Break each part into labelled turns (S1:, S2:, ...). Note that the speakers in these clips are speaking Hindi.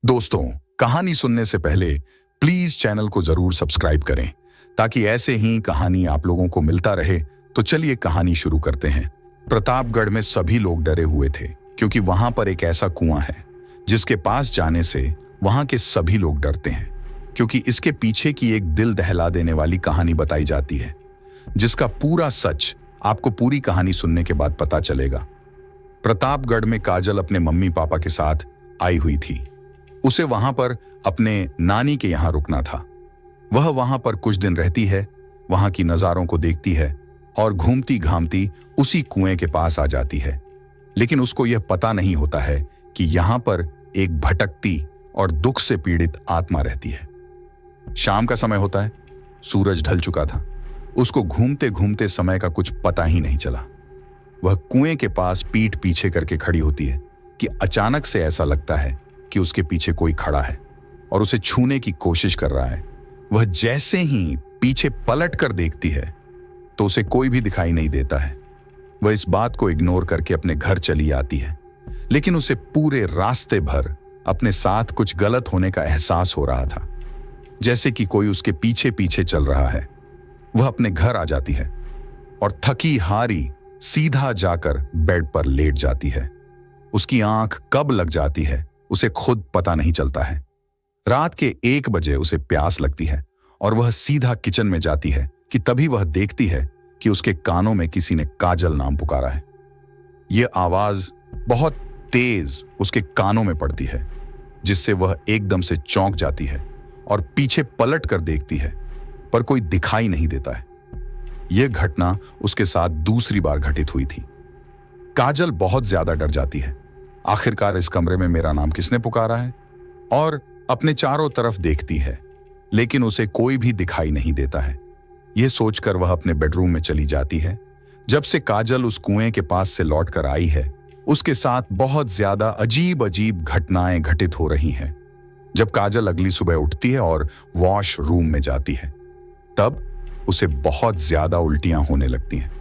S1: दोस्तों, कहानी सुनने से पहले प्लीज चैनल को जरूर सब्सक्राइब करें ताकि ऐसे ही कहानी आप लोगों को मिलता रहे। तो चलिए कहानी शुरू करते हैं। प्रतापगढ़ में सभी लोग डरे हुए थे क्योंकि वहां पर एक ऐसा कुआं है जिसके पास जाने से वहां के सभी लोग डरते हैं, क्योंकि इसके पीछे की एक दिल दहला देने वाली कहानी बताई जाती है जिसका पूरा सच आपको पूरी कहानी सुनने के बाद पता चलेगा। प्रतापगढ़ में काजल अपने मम्मी पापा के साथ आई हुई थी। उसे वहां पर अपने नानी के यहां रुकना था। वह वहां पर कुछ दिन रहती है, वहां की नजारों को देखती है और घूमती घामती उसी कुएं के पास आ जाती है। लेकिन उसको यह पता नहीं होता है कि यहां पर एक भटकती और दुख से पीड़ित आत्मा रहती है। शाम का समय होता है, सूरज ढल चुका था। उसको घूमते घूमते समय का कुछ पता ही नहीं चला। वह कुएं के पास पीठ पीछे करके खड़ी होती है कि अचानक से ऐसा लगता है कि उसके पीछे कोई खड़ा है और उसे छूने की कोशिश कर रहा है। वह जैसे ही पीछे पलट कर देखती है तो उसे कोई भी दिखाई नहीं देता है। वह इस बात को इग्नोर करके अपने घर चली आती है, लेकिन उसे पूरे रास्ते भर अपने साथ कुछ गलत होने का एहसास हो रहा था, जैसे कि कोई उसके पीछे पीछे चल रहा है। वह अपने घर आ जाती है और थकी हारी सीधा जाकर बेड पर लेट जाती है। उसकी आंख कब लग जाती है उसे खुद पता नहीं चलता है। रात के 1 बजे उसे प्यास लगती है और वह सीधा किचन में जाती है कि तभी वह देखती है कि उसके कानों में किसी ने काजल नाम पुकारा है। यह आवाज बहुत तेज उसके कानों में पड़ती है, जिससे वह एकदम से चौंक जाती है और पीछे पलट कर देखती है, पर कोई दिखाई नहीं देता है। यह घटना उसके साथ दूसरी बार घटित हुई थी। काजल बहुत ज्यादा डर जाती है। आखिरकार इस कमरे में मेरा नाम किसने पुकारा है, और अपने चारों तरफ देखती है, लेकिन उसे कोई भी दिखाई नहीं देता है। यह सोचकर वह अपने बेडरूम में चली जाती है। जब से काजल उस कुएं के पास से लौट कर आई है, उसके साथ बहुत ज्यादा अजीब अजीब घटनाएं घटित हो रही हैं। जब काजल अगली सुबह उठती है और वॉशरूम में जाती है, तब उसे बहुत ज्यादा उल्टियां होने लगती हैं,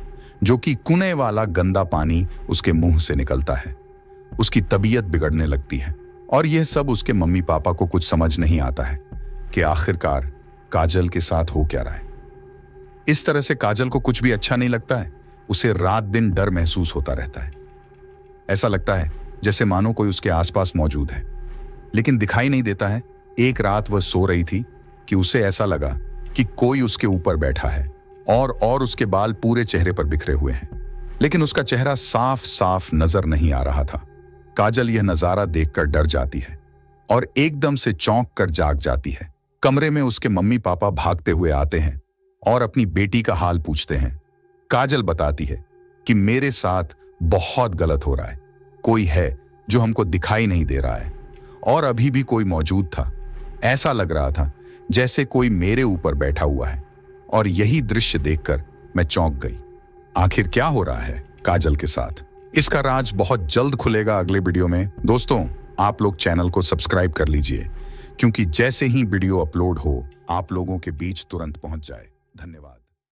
S1: जो कि कुएं वाला गंदा पानी उसके मुंह से निकलता है। उसकी तबीयत बिगड़ने लगती है और यह सब उसके मम्मी पापा को कुछ समझ नहीं आता है कि आखिरकार काजल के साथ हो क्या रहा है। इस तरह से काजल को कुछ भी अच्छा नहीं लगता है। उसे रात दिन डर महसूस होता रहता है। ऐसा लगता है जैसे मानो कोई उसके आसपास मौजूद है, लेकिन दिखाई नहीं देता है। एक रात वह सो रही थी कि उसे ऐसा लगा कि कोई उसके ऊपर बैठा है और उसके बाल पूरे चेहरे पर बिखरे हुए हैं, लेकिन उसका चेहरा साफ साफ नजर नहीं आ रहा था। काजल यह नजारा देखकर डर जाती है और एकदम से चौंक कर जाग जाती है। कमरे में उसके मम्मी पापा भागते हुए आते हैं और अपनी बेटी का हाल पूछते हैं। काजल बताती है कि मेरे साथ बहुत गलत हो रहा है। कोई है जो हमको दिखाई नहीं दे रहा है और अभी भी कोई मौजूद था। ऐसा लग रहा था जैसे कोई मेरे ऊपर बैठा हुआ है, और यही दृश्य देखकर मैं चौंक गई। आखिर क्या हो रहा है काजल के साथ, इसका राज बहुत जल्द खुलेगा अगले वीडियो में। दोस्तों, आप लोग चैनल को सब्सक्राइब कर लीजिए, क्योंकि जैसे ही वीडियो अपलोड हो आप लोगों के बीच तुरंत पहुंच जाए। धन्यवाद।